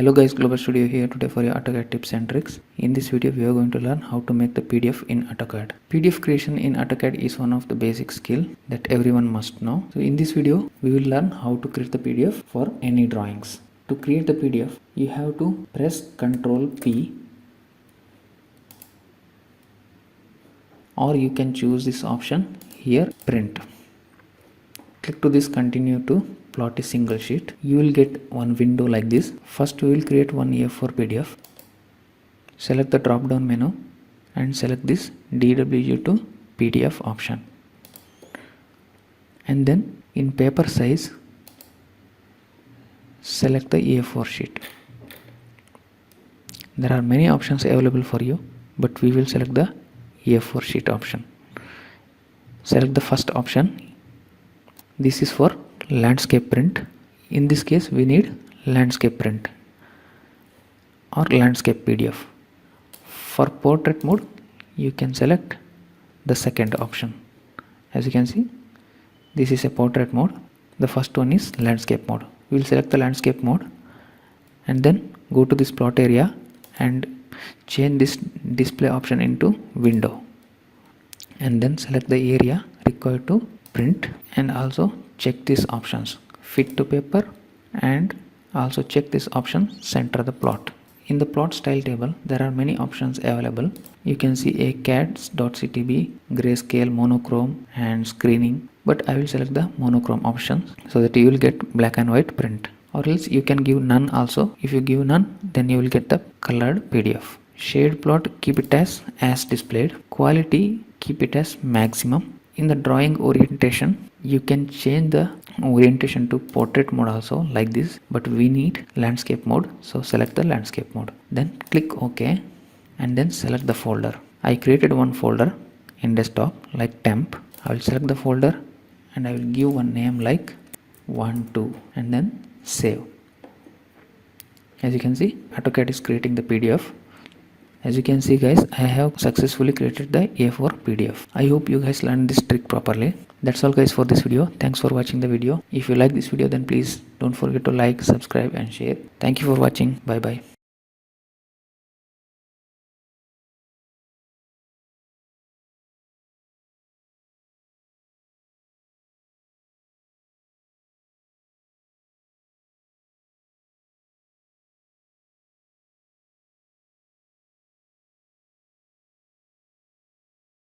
Hello guys, Global Studio here today for your Autocad tips and tricks. In this video we are going to learn how to make the PDF in Autocad. PDF creation in Autocad is one of the basic skill that everyone must know. So in this video we will learn how to create the PDF for any drawings. To create the PDF you have to press Ctrl P, or you can choose this option here, print. Click to this continue to plot a single sheet. You will get one window like this. First we will create one A4 PDF. Select the drop down menu and select this DWG to PDF option. And then in paper size select the A4 sheet. There are many options available for you, but we will select the A4 sheet option. Select the first option. This is for landscape print. In this case we need landscape print or landscape PDF. For portrait mode you can select the second option. As you can see, this is a portrait mode. The first one is landscape mode. We will select the landscape mode and then go to this plot area and change this display option into window, and then select the area required to print, and also check these options fit to paper, and also check this option center the plot. In the plot style table there are many options available. You can see a CAD.CTB, grayscale, monochrome and screening, but I will select the monochrome option so that you will get black and white print, or else you can give none also. If you give none then you will get the colored PDF. Shade plot, keep it as displayed. Quality, keep it as maximum. In the drawing orientation you can change the orientation to portrait mode also like this, but we need landscape mode, so select the landscape mode, then click OK, and then select the folder. I created one folder in desktop like temp. I will select the folder and I will give one name like 12 and then save. As you can see, Autocad is creating the PDF. As you can see guys, I have successfully created the A4 PDF. I hope you guys learned this trick properly. That's all guys for this video. Thanks for watching the video. If you like this video then please don't forget to like, subscribe and share. Thank you for watching. Bye bye.